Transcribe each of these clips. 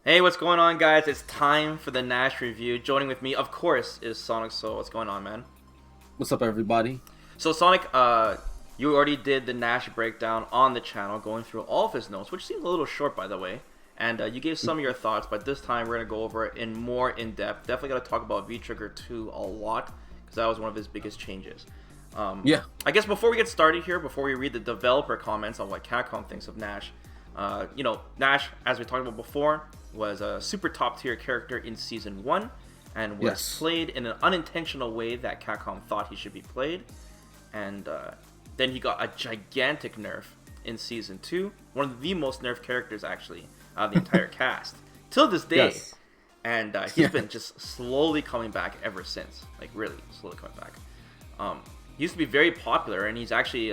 Hey, what's going on, guys? It's time for the Nash review. Joining with me, of course, is Sonic Soul. What's going on, man? What's up, everybody? So, Sonic, you already did the Nash breakdown on the channel, going through all of his notes, which seems a little short, by the way. And you gave some of your thoughts, but this time we're going to go over it in more in-depth. Definitely got to talk about V-Trigger 2 a lot, because that was one of his biggest changes. Yeah. I guess before we get started here, before we read the developer comments on what Capcom thinks of Nash, Nash, as we talked about before, was a super top tier character in Season 1 and was played in an unintentional way that Capcom thought he should be played. And then he got a gigantic nerf in Season 2, one of the most nerfed characters, actually, out of the entire cast, till this day. Yes. And he's been just slowly coming back ever since. Like, really, slowly coming back. He used to be very popular, and he's actually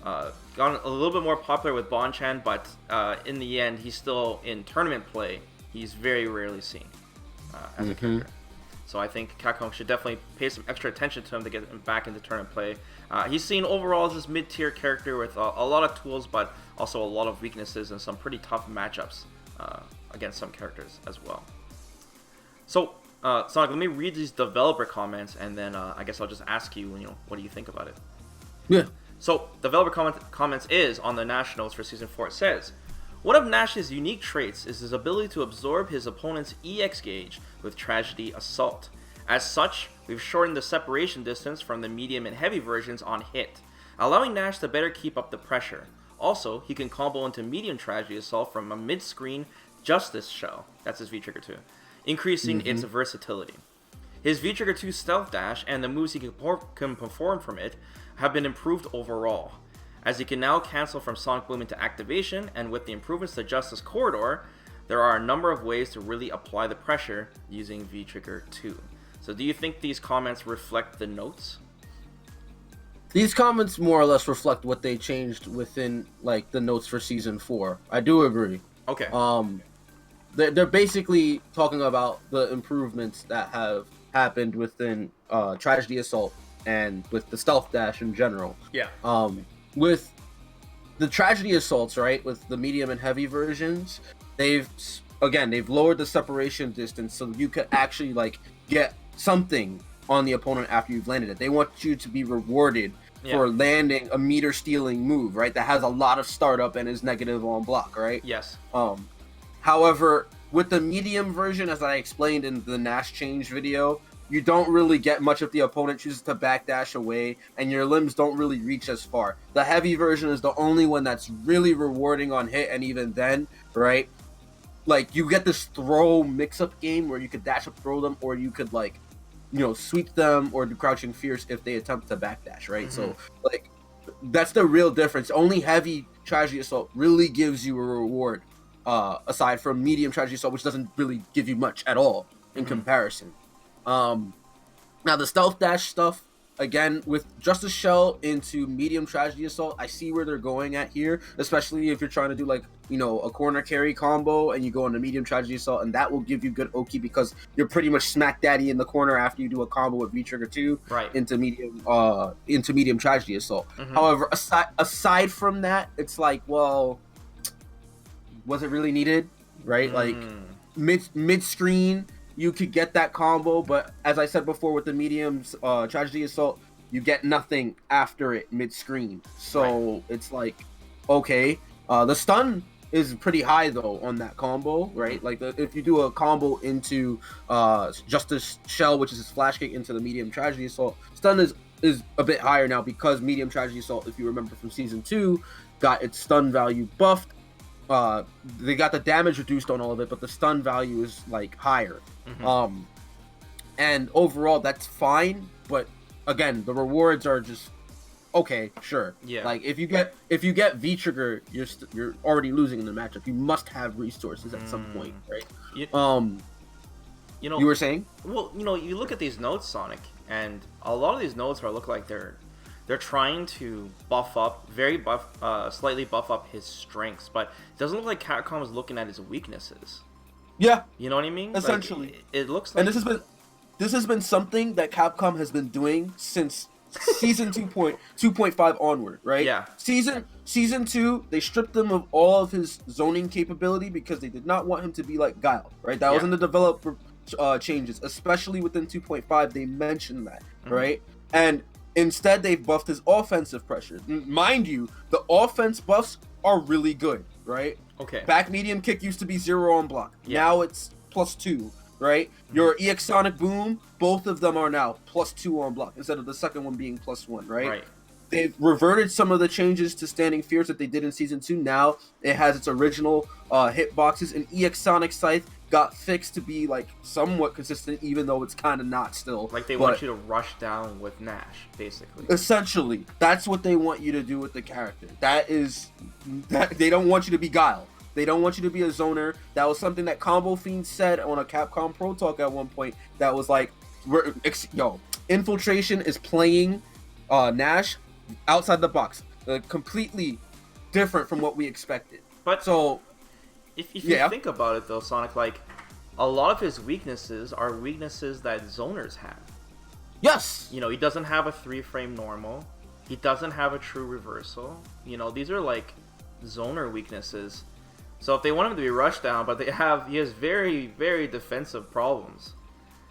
gotten a little bit more popular with Bonchan, but in the end, he's still in tournament play. He's very rarely seen as a character. So I think Capcom should definitely pay some extra attention to him to get him back into tournament play. He's seen overall as this mid-tier character with a lot of tools, but also a lot of weaknesses and some pretty tough matchups against some characters as well. So, Sonic, let me read these developer comments, and then I guess I'll just ask you, what do you think about it? Yeah. So, developer comments is on the Nash notes for Season 4. It says, one of Nash's unique traits is his ability to absorb his opponent's EX gauge with Tragedy Assault. As such, we've shortened the separation distance from the medium and heavy versions on hit, allowing Nash to better keep up the pressure. Also, he can combo into medium Tragedy Assault from a mid-screen Justice Shell, that's his V-Trigger 2, increasing its versatility. His V-Trigger 2 Stealth Dash and the moves he can perform from it have been improved overall, as he can now cancel from Sonic Boom into activation, and with the improvements to Justice Corridor, there are a number of ways to really apply the pressure using V-Trigger 2. So do you think these comments reflect the notes? These comments more or less reflect what they changed within, like, the notes for Season 4. I do agree. Okay. They're basically talking about the improvements that have happened within Tragedy Assault and with the Stealth Dash in general. Yeah. With the Tragedy Assaults, right, with the medium and heavy versions, they've lowered the separation distance so you could actually, like, get something on the opponent after you've landed it. They want you to be rewarded for landing a meter stealing move, right, that has a lot of startup and is negative on block, right? Yes. However, with the medium version, as I explained in the Nash change video, you don't really get much if the opponent chooses to backdash away, and your limbs don't really reach as far. The heavy version is the only one that's really rewarding on hit, and even then, right, like, you get this throw mix-up game where you could dash up throw them, or you could, like, sweep them or do crouching fierce if they attempt to backdash, right? So, like, that's the real difference. Only heavy Tragedy Assault really gives you a reward, aside from medium Tragedy Assault, which doesn't really give you much at all in comparison. Now the Stealth Dash stuff, again, with Justice Shell into medium Tragedy Assault, I see where they're going at here, especially if you're trying to do, like, a corner carry combo and you go into medium Tragedy Assault, and that will give you good Oki because you're pretty much smack daddy in the corner after you do a combo with V-Trigger 2 into medium Tragedy Assault. However, aside from that, it's like, well, was it really needed, right? Like, mid-screen, you could get that combo, but as I said before, with the mediums Tragedy Assault, you get nothing after it mid-screen. So it's like, okay, the stun is pretty high though on that combo, right? Like, if you do a combo into Justice Shell, which is his flash kick, into the medium Tragedy Assault, stun is a bit higher now because medium Tragedy Assault, if you remember from Season 2, got its stun value buffed. They got the damage reduced on all of it, but the stun value is, like, higher. And overall that's fine, but again, the rewards are just okay, sure. Yeah. Like, if you get V-Trigger, you're already losing in the matchup. You must have resources at some point, right? You were saying? Well, you look at these notes, Sonic, and a lot of these notes look like they're trying to slightly buff up his strengths, but it doesn't look like Capcom is looking at his weaknesses. Yeah. You know what I mean? Essentially. Like, it looks like... And this has been something that Capcom has been doing since Season 2.5 onward, right? Yeah. Season 2, they stripped him of all of his zoning capability because they did not want him to be like Guile, right? That was in the developer changes, especially within 2.5. They mentioned that, right? And instead, they've buffed his offensive pressure. Mind you, the offense buffs are really good, right? Okay. Back medium kick used to be 0 on block. Now it's +2. Right? Your EX Sonic Boom, both of them are now +2 on block instead of the second one being +1, right? Right. They've reverted some of the changes to Standing Fierce that they did in Season 2. Now it has its original hitboxes, and EX Sonic Scythe got fixed to be like somewhat consistent, even though it's kind of not still. Like they want you to rush down with Nash, basically. Essentially, that's what they want you to do with the character. That they don't want you to be Guile. They don't want you to be a zoner. That was something that Combo Fiend said on a Capcom Pro Talk at one point. That was like, Infiltration is playing Nash outside the box. Completely different from what we expected. But so, if you think about it though, Sonic, like, a lot of his weaknesses are weaknesses that zoners have. Yes! You know, he doesn't have a 3-frame normal. He doesn't have a true reversal. You know, these are like zoner weaknesses. So if they want him to be rushed down, but he has very, very defensive problems.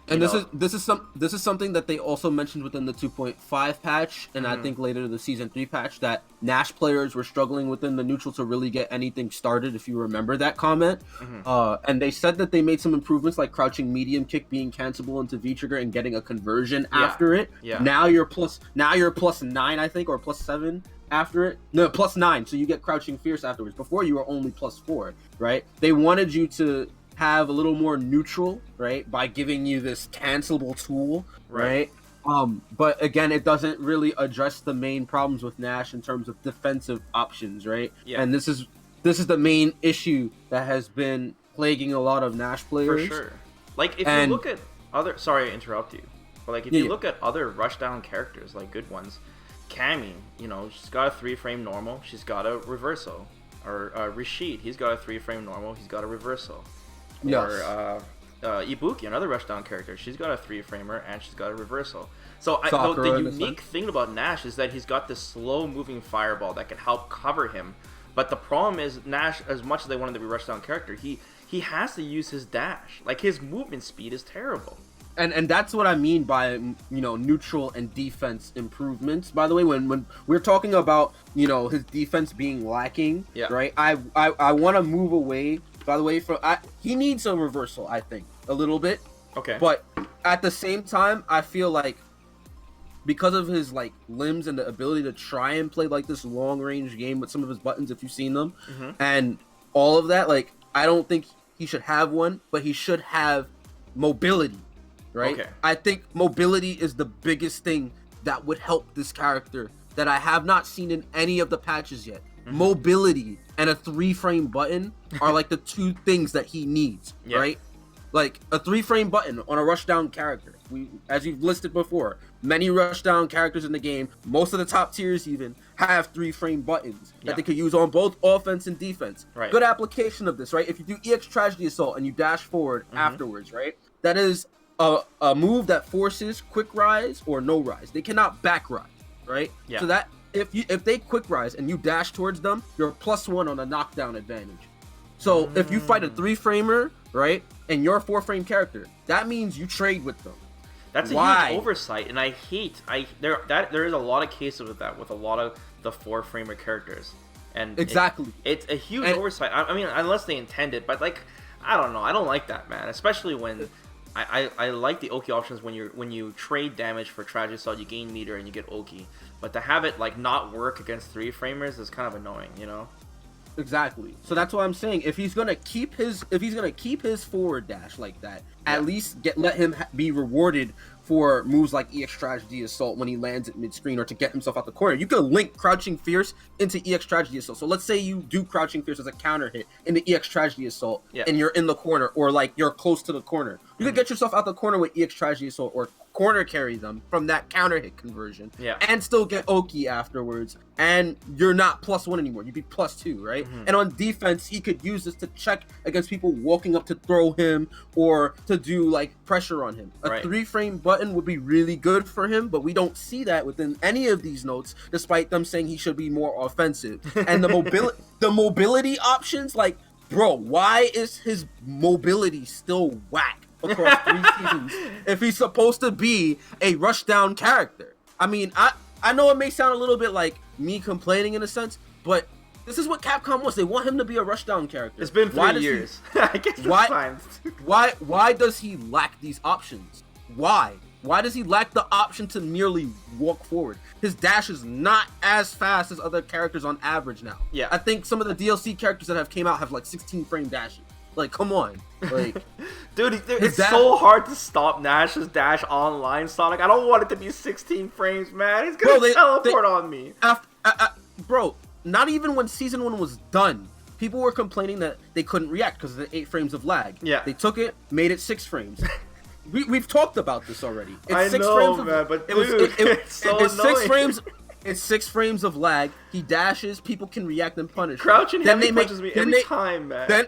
And this is something that they also mentioned within the 2.5 patch, and I think later the Season 3 patch, that Nash players were struggling within the neutral to really get anything started, if you remember that comment. And they said that they made some improvements, like crouching medium kick being cancelable into V-trigger and getting a conversion after it. Now you're +9, I think, or +7 after it. No, +9, so you get crouching fierce afterwards. Before you were only +4, right? They wanted you to have a little more neutral, right, by giving you this cancelable tool, right? But again, it doesn't really address the main problems with Nash in terms of defensive options, right? And this is the main issue that has been plaguing a lot of Nash players. For sure. Like, if you look at other... Sorry to interrupt you. But, like, if you look at other rushdown characters, like, good ones, Cammy, you know, she's got a 3-frame normal, she's got a reversal. Or Rashid, he's got a 3-frame normal, he's got a reversal. Or Ibuki, another rushdown character, she's got a 3-framer and she's got a reversal. So the unique thing about Nash is that he's got this slow-moving fireball that can help cover him. But the problem is, Nash, as much as they wanted to be a rushdown character, he has to use his dash. Like, his movement speed is terrible. And that's what I mean by, you know, neutral and defense improvements. By the way, when we're talking about, you know, his defense being lacking, right? I want to move away. By the way, he needs a reversal, I think, a little bit. Okay. But at the same time, I feel like because of his like limbs and the ability to try and play like this long range game with some of his buttons, if you've seen them, and all of that, like, I don't think he should have one, but he should have mobility. Right? Okay. I think mobility is the biggest thing that would help this character that I have not seen in any of the patches yet. Mobility and a 3-frame button are like the two things that he needs, right? Like a 3-frame button on a rushdown character. As you've listed before, many rushdown characters in the game, most of the top tiers even, have 3-frame buttons that they could use on both offense and defense. Right. Good application of this, right? If you do EX Tragedy Assault and you dash forward afterwards, right? That is a move that forces quick rise or no rise. They cannot back rise, right? So that if they quick rise and you dash towards them, you're +1 on a knockdown advantage. So if you fight a 3-framer, right, and you're a 4-frame character, that means you trade with them. That's a huge oversight, and I hate there is a lot of cases with that with a lot of the 4-framer characters. And it's a huge oversight. I mean, unless they intend it, but like, I don't know, I don't like that, man. Especially when I like the Oki options when you trade damage for Tragedy Assault, you gain meter and you get Oki. But to have it like not work against 3-framers is kind of annoying, you know? Exactly. So that's what I'm saying. If he's gonna keep his forward dash like that, at least let him be rewarded for moves like EX Tragedy Assault when he lands at mid-screen, or to get himself out the corner. You can link Crouching Fierce into EX Tragedy Assault. So let's say you do Crouching Fierce as a counter hit into EX Tragedy Assault, and you're in the corner, or like you're close to the corner. You can get yourself out the corner with EX Tragedy Assault or corner carry them from that counter hit conversion, Yeah. and still get Oki afterwards, and you're not +1 anymore. You'd be +2, right? Mhm. And on defense, he could use this to check against people walking up to throw him or to do like pressure on him. A Right. 3-frame button would be really good for him, but we don't see that within any of these notes, despite them saying he should be more offensive. And the mobility options, like, bro, why is his mobility still whack across 3 seasons if he's supposed to be a rush down character? I mean, I know it may sound a little bit like me complaining in a sense, but this is what Capcom wants. They want him to be a rush down character. It's been 3 years. I guess it's time. Why does he lack these options? Why does he lack the option to merely walk forward? His dash is not as fast as other characters on average now. Yeah. I think some of the DLC characters that have came out have like 16-frame dashes. Like, come on. Like, dude, it's so hard to stop Nash's dash online, Sonic. I don't want it to be 16 frames, man. He's gonna teleport on me. Bro, not even when Season 1 was done, people were complaining that they couldn't react because of the 8 frames of lag. Yeah. They took it, made it 6 frames. We've talked about this already. It's I 6 know, frames of, man, but it's so it's annoying. 6 frames. It's 6 frames of lag. He dashes. People can react and punish. Crouching then heavy punches me every time, man.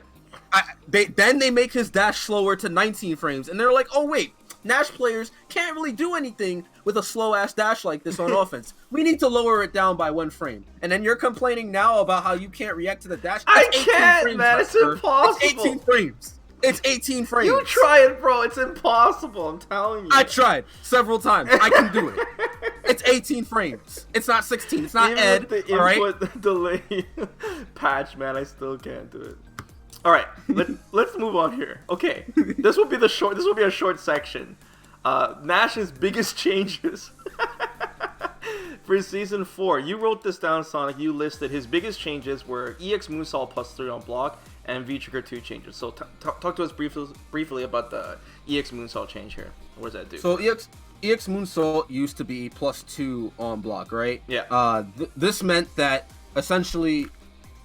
Then they make his dash slower to 19 frames, and they're like, oh wait, Nash players can't really do anything with a slow ass dash like this on offense. We need to lower it down by 1 frame. And then you're complaining now about how you can't react to the dash. I can't, man. It's impossible. It's 18 frames. It's 18 frames. You try it, bro. It's impossible. I'm telling you. I tried several times. I can do it. It's 18 frames. It's not 16. It's not Even Ed. with the input delay patch, man, I still can't do it. All right, let's move on here. Okay, this will be a short section. Nash's biggest changes for season 4. You wrote this down, Sonic. You listed his biggest changes were EX Moonsault +3 on block and V-Trigger 2 changes. So talk to us briefly about the EX Moonsault change here. What does that do? So EX Moonsault used to be +2 on block, right? Yeah. This meant that essentially,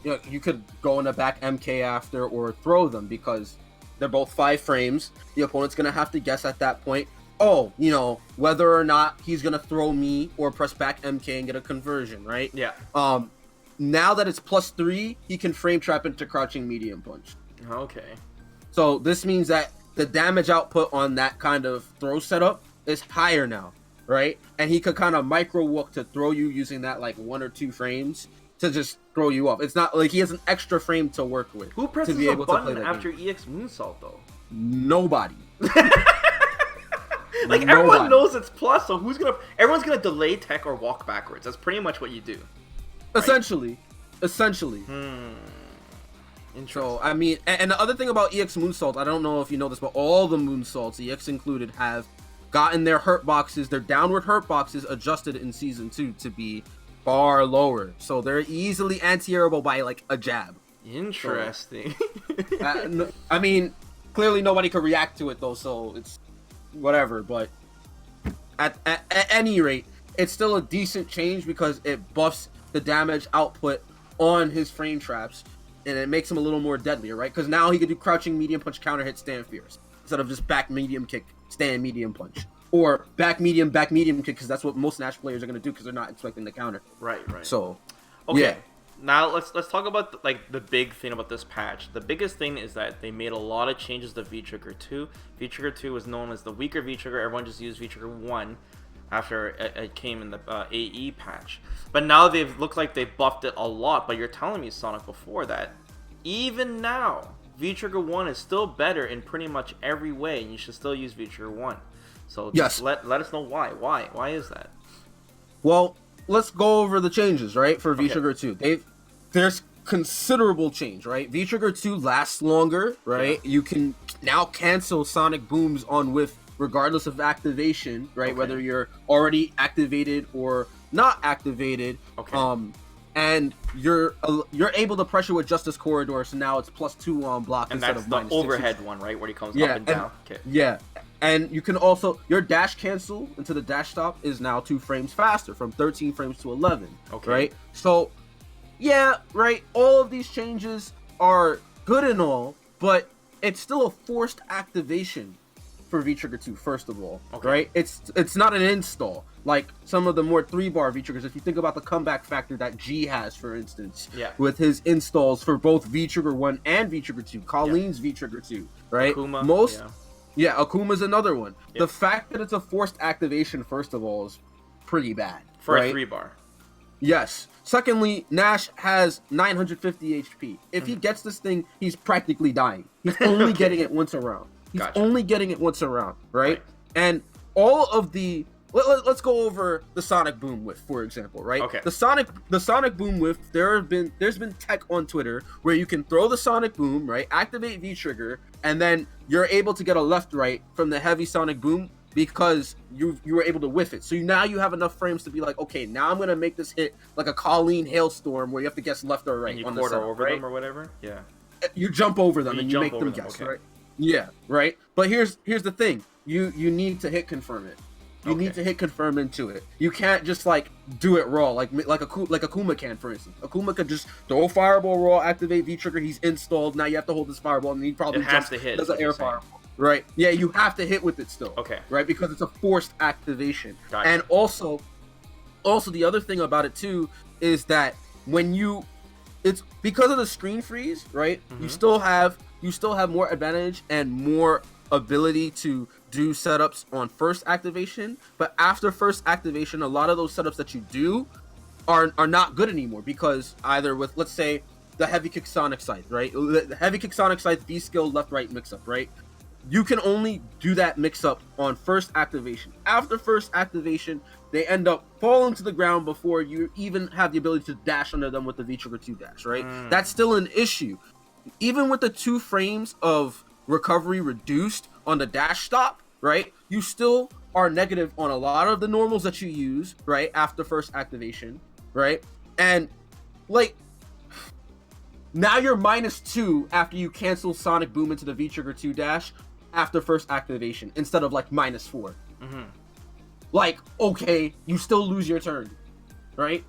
you know, you could go in a back MK after or throw them because they're both 5 frames. The opponent's gonna have to guess at that point, oh, you know, whether or not he's gonna throw me or press back MK and get a conversion, right? Yeah. Now that it's +3, he can frame trap into crouching medium punch. Okay. So this means that the damage output on that kind of throw setup is higher now, right? And he could kind of micro walk to throw you using that like 1 or 2 frames to just throw you off. It's not like he has an extra frame to work with. Who presses to be a able to play button that after game. EX Moonsault, though? Nobody. Like, everyone knows it's plus, so everyone's gonna delay tech or walk backwards. That's pretty much what you do. Right? Essentially. Interesting. So, I mean, and the other thing about EX Moonsault, I don't know if you know this, but all the Moonsaults, EX included, have gotten their hurt boxes, their downward hurt boxes adjusted in Season 2 to be far lower. So they're easily anti-airable by, like, a jab. Interesting. So, I mean, clearly nobody could react to it, though, so it's whatever. But at any rate, it's still a decent change because it buffs the damage output on his frame traps, and it makes him a little more deadlier, right? Because now he could do crouching medium punch, counter hit, stand fierce, instead of just back medium kick, stand medium punch, or back medium kick, because that's what most Nash players are going to do because they're not expecting the counter. Right. So, okay. Yeah. Now let's talk about the big thing about this patch. The biggest thing is that they made a lot of changes to V-Trigger 2. V-Trigger 2 was known as the weaker V-Trigger. Everyone just used V-Trigger 1 after it came in the AE patch. But now looks like they buffed it a lot. But you're telling me, Sonic, before that, even now, V-Trigger 1 is still better in pretty much every way, and you should still use V-Trigger 1. So just let us know why. Why is that? Well, let's go over the changes, right, for V-Trigger 2. There's considerable change, right? V-Trigger 2 lasts longer, right? Yeah. You can now cancel Sonic Booms on whiff regardless of activation, right? Okay. Whether you're already activated or not activated. Okay. And you're able to pressure with Justice Corridor, so now it's +2 on block and instead that's of the -6. overhead one, right? Where he comes up and down. Okay. Yeah. And you can also, your dash cancel into the dash stop is now 2 frames faster, from 13 frames to 11. Okay. Right? So, yeah, right, all of these changes are good and all, but it's still a forced activation. for V-Trigger 2, first of all, Okay. right? It's not an install like some of the more 3-bar V-Triggers. If you think about the comeback factor that G has, for instance, Yeah. with his installs for both V-Trigger 1 and V-Trigger 2, Colleen's V-Trigger 2, right? Akuma, Yeah, Akuma's another one. Yep. The fact that it's a forced activation, first of all, is pretty bad. For right? a 3-bar. Yes. Secondly, Nash has 950 HP. If he gets this thing, he's practically dying. He's only getting it once around. He's only getting it once around, right? And all of the... Let's go over the Sonic Boom Whiff, for example, right? Okay. The Sonic Boom Whiff, there's been tech on Twitter where you can throw the Sonic Boom, right? Activate V-Trigger, and then you're able to get a left-right from the heavy Sonic Boom because you were able to whiff it. So now you have enough frames to be like, okay, now I'm gonna make this hit like a Colleen Hailstorm where you have to guess left or right. And you on quarter the setup, over right? them or whatever. Yeah. You jump over them and you make them guess, right? Yeah, right. But here's the thing: you need to hit confirm it. You need to hit confirm into it. You can't just like do it raw, like Akuma can, for instance. Akuma could just throw a fireball raw, activate V-Trigger. He's installed. Now you have to hold this fireball, and he probably has to hit. Does an air fireball, right? Yeah, you have to hit with it still. Okay. Right, because it's a forced activation. Gotcha. And also the other thing about it too is that it's because of the screen freeze, right? Mm-hmm. You still have more advantage and more ability to do setups on first activation, but after first activation, a lot of those setups that you do are not good anymore because either with, let's say, the heavy kick Sonic Scythe, right? The heavy kick Sonic Scythe V skill left right mix up, right? You can only do that mix up on first activation. After first activation, they end up falling to the ground before you even have the ability to dash under them with the V-Trigger 2 dash, right? That's still an issue. Even with the 2 frames of recovery reduced on the dash stop, right? You still are negative on a lot of the normals that you use, right? After first activation, right? And like now you're -2 after you cancel Sonic Boom into the V-Trigger 2 dash after first activation instead of like -4. Like, okay, you still lose your turn, right?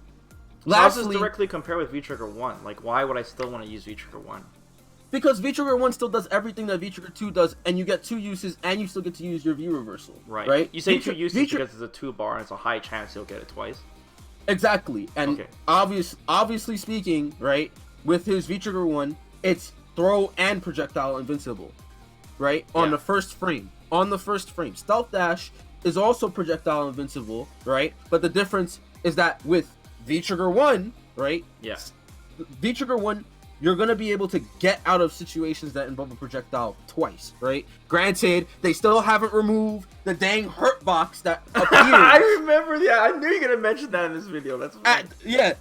So how does this directly compare with V-Trigger 1? Like, why would I still want to use V-Trigger 1? Because V-Trigger 1 still does everything that V-Trigger 2 does, and you get 2 uses, and you still get to use your V-Reversal. Right? You say 2 uses because it's a 2-bar, and it's a high chance you'll get it twice. Exactly. And obviously speaking, right, with his V-Trigger 1, it's throw and projectile invincible, right? On the first frame. Stealth Dash is also projectile invincible, right? But the difference is that with V-Trigger 1, right? Yes. V-Trigger 1, you're going to be able to get out of situations that involve a projectile twice, right? Granted, they still haven't removed the dang hurt box that appears. I remember, I knew you were going to mention that in this video. That's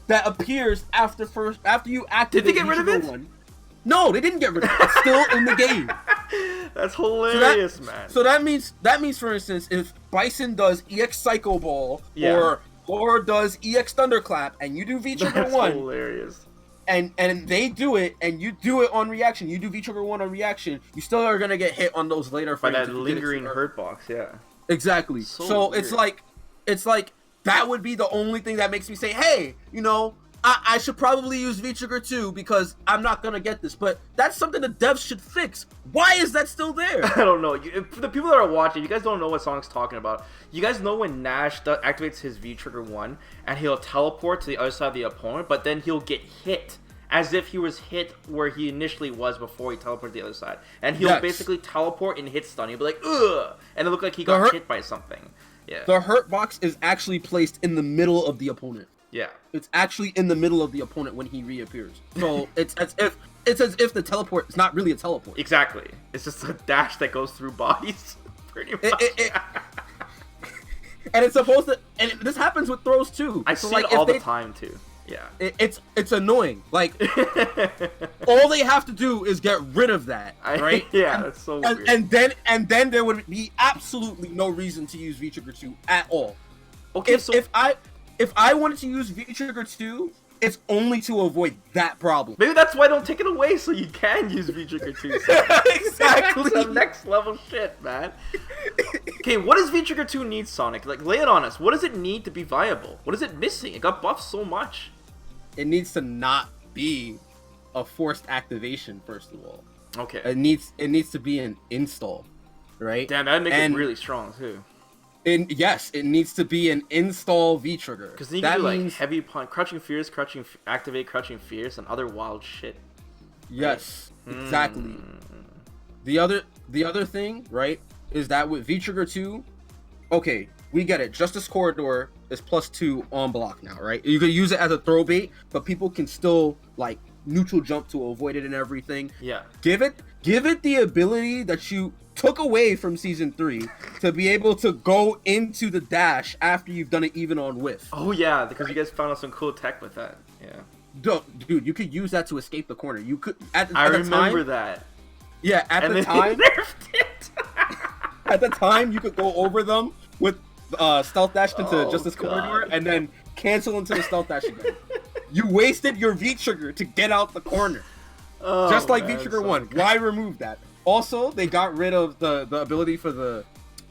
that appears after you activate. Did they get rid of it? One. No, they didn't get rid of it. It's still in the game. That's hilarious, man. So that means, for instance, if Bison does EX Psycho Ball or does EX Thunderclap and you do V-Trigger 1. That's hilarious. And they do it, and you do it on reaction. You do V-Trigger 1 on reaction. You still are gonna get hit on those later frames. By that lingering hurt box, Exactly. So it's like that would be the only thing that makes me say, hey, you know, I should probably use V-Trigger 2 because I'm not gonna get this. But that's something the devs should fix. Why is that still there? I don't know. For the people that are watching, you guys don't know what Sonic's talking about. You guys know when Nash activates his V-Trigger 1 and he'll teleport to the other side of the opponent, but then he'll get hit as if he was hit where he initially was before he teleported to the other side. And he'll basically teleport and hit stun. He'll be like, ugh! And it looked like he got hit by something. Yeah. The hurt box is actually placed in the middle of the opponent. Yeah. It's actually in the middle of the opponent when he reappears. So it's as if the teleport is not really a teleport. Exactly. It's just a dash that goes through bodies. Pretty much. And it's supposed to, and this happens with throws too. I see it all the time too. Yeah. It's annoying. Like all they have to do is get rid of that, right? That's so weird. And then there would be absolutely no reason to use V-Trigger 2 at all. Okay, If I wanted to use V-Trigger 2, it's only to avoid that problem. Maybe that's why I don't take it away, so you can use V-Trigger 2. Exactly. That's next level shit, man. Okay, what does V-Trigger 2 need, Sonic? Like, lay it on us. What does it need to be viable? What is it missing? It got buffed so much. It needs to not be a forced activation, first of all. Okay. It needs to be an install. right? Damn, that'd make and it really strong too. yes, it needs to be an install V trigger. Because then you can do like heavy punch, crushing fears, activate crushing fears, and other wild shit. Yes, exactly. The other thing, right, is that with V trigger 2, okay, we get it. Justice Corridor is +2 on block now, right? You could use it as a throw bait, but people can still like neutral jump to avoid it and everything. Yeah. Give it the ability that you took away from season 3 to be able to go into the dash after you've done it even on whiff. Oh yeah, because you guys found out some cool tech with that. Yeah. Dude, you could use that to escape the corner. You could I remember that. Yeah, at the time. At the time, you could go over them with stealth dash into Justice Corridor and then cancel into the stealth dash again. You wasted your V trigger to get out the corner. Just like V trigger 1. Why remove that? Also, they got rid of the ability for the...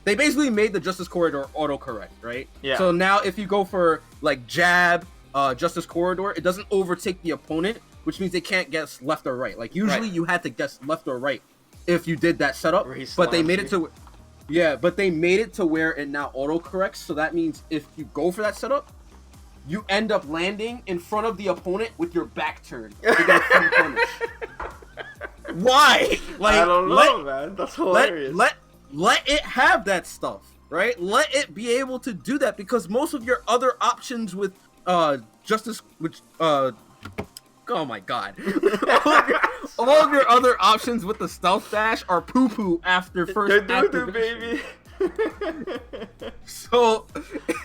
They basically made the Justice Corridor autocorrect, right? Yeah. So now if you go for like jab, Justice Corridor, it doesn't overtake the opponent, which means they can't guess left or right. Like usually you had to guess left or right if you did that setup, but they made it to... Yeah, but they made it to where it now autocorrects, so that means if you go for that setup, you end up landing in front of the opponent with your back turned. You get a free punish. Why? Like, I don't know, man. That's hilarious. Let it have that stuff, right? Let it be able to do that, because most of your other options with Justice, which oh my god, all of your other options with the stealth dash are poo poo after first activation. Baby. So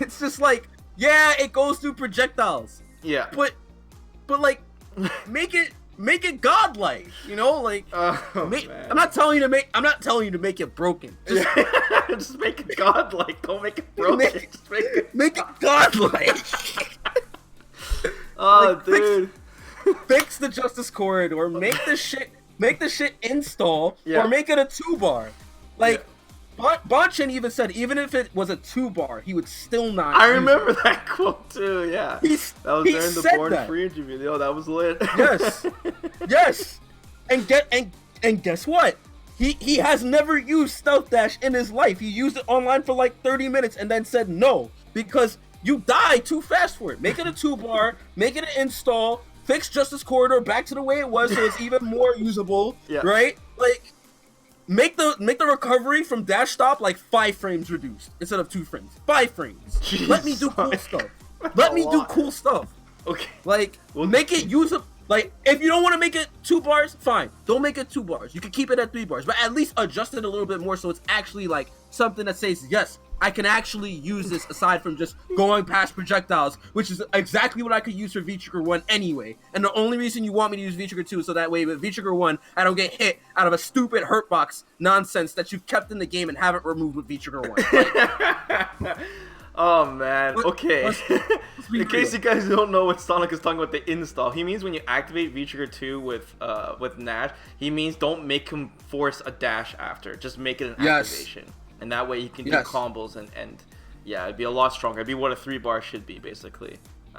it's just like, yeah, it goes through projectiles. Yeah. But like, make it godlike, you know? Like, I'm not telling you to make it broken. Just make it godlike. Don't make it broken. Make it godlike. Oh, like, dude. Fix the Justice Corridor. Make the shit install, or make it a 2-bar. Like, Bonchin even said, even if it was a 2-bar, he would still not. I remember that quote too. Yeah, that was during the Born Free interview. Yo, that was lit. Yes. And guess what? He has never used Stealth Dash in his life. He used it online for like 30 minutes and then said no, because you die too fast for it. Make it a 2-bar. Make it an install. Fix Justice Corridor back to the way it was, so it's even more usable. Yeah. Right? Like, make the recovery from dash stop like 5 frames reduced instead of 2 frames. 5 frames. Jeez, let me do cool stuff. Let me do cool stuff. Okay. Like, make it usable. Like, if you don't want to make it 2 bars, fine. Don't make it 2 bars. You can keep it at 3 bars, but at least adjust it a little bit more so it's actually like something that says, yes, I can actually use this aside from just going past projectiles, which is exactly what I could use for V-Trigger 1 anyway. And the only reason you want me to use V-Trigger 2 is so that way with V-Trigger 1, I don't get hit out of a stupid hurtbox nonsense that you've kept in the game and haven't removed with V-Trigger 1. Like, oh man, okay. In case you guys don't know what Sonic is talking about, the install, he means when you activate V-Trigger 2 with Nash, he means don't make him force a dash after, just make it an activation. And that way he can do combos and yeah, it'd be a lot stronger. It'd be what a 3-bar should be, basically.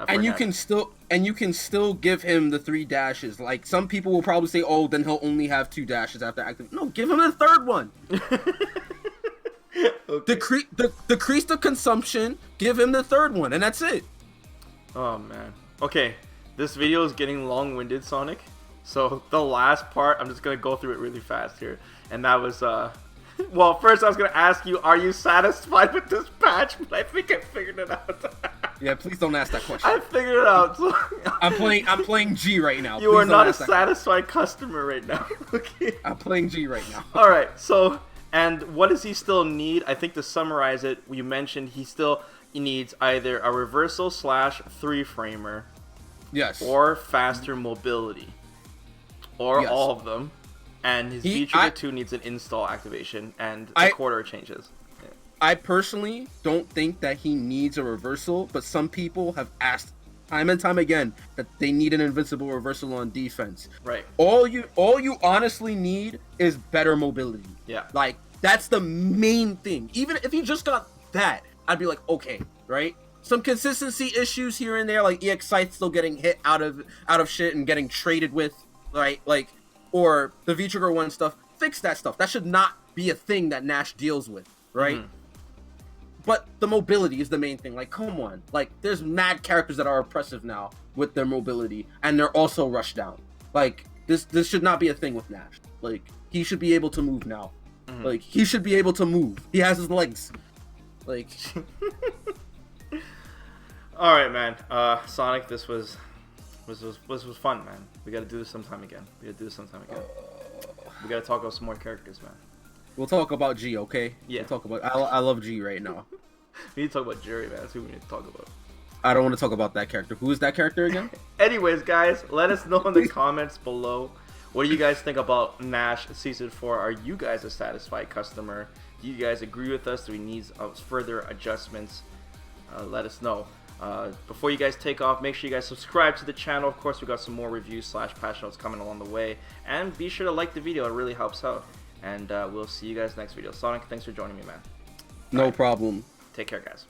And you can still give him the 3 dashes. Like, some people will probably say, oh, then he'll only have 2 dashes after activate. No, give him the 3rd one. Okay. Decrease the consumption, give him the 3rd one, and that's it. Oh man. Okay, this video is getting long-winded, Sonic. So the last part, I'm just gonna go through it really fast here. And that was well, first I was gonna ask you, are you satisfied with this patch? But I think I figured it out. Yeah, please don't ask that question. I figured it out. So I'm playing G right now. You are not a satisfied customer right now. Okay. I'm playing G right now. All right. So, and what does he still need? I think to summarize it, you mentioned he needs either a reversal / 3-framer. Yes. Or faster mobility. Or all of them. And his V-Trigger 2 needs an install activation and the quarter changes. Yeah. I personally don't think that he needs a reversal, but some people have asked time and time again that they need an invincible reversal on defense. Right. All you honestly need is better mobility. Yeah. Like, that's the main thing. Even if he just got that, I'd be like, okay, right? Some consistency issues here and there, like EX Scythe still getting hit out of shit and getting traded with, right? Like, or the V-Trigger 1 stuff, fix that stuff. That should not be a thing that Nash deals with, right? Mhm. But the mobility is the main thing. Like, come on. Like, there's mad characters that are oppressive now with their mobility, and they're also rushed down. Like, this should not be a thing with Nash. Like, he should be able to move now. Mhm. Like, he should be able to move. He has his legs. Like, All right, man. Sonic, this was fun, man. We gotta do this sometime again. We gotta talk about some more characters, man. we'll talk about G, okay? Yeah. We'll talk about. I love G right now. We need to talk about Jerry, man. That's who we need to talk about. I don't want to talk about that character. Who is that character again? Anyways, guys, let us know in the comments below. What do you guys think about Nash Season 4? Are you guys a satisfied customer? Do you guys agree with us? Do we need further adjustments? Let us know. Before you guys take off, make sure you guys subscribe to the channel. Of course, we got some more reviews / patch notes coming along the way. And be sure to like the video. It really helps out. And we'll see you guys next video. Sonic, thanks for joining me, man. No problem. Take care, guys.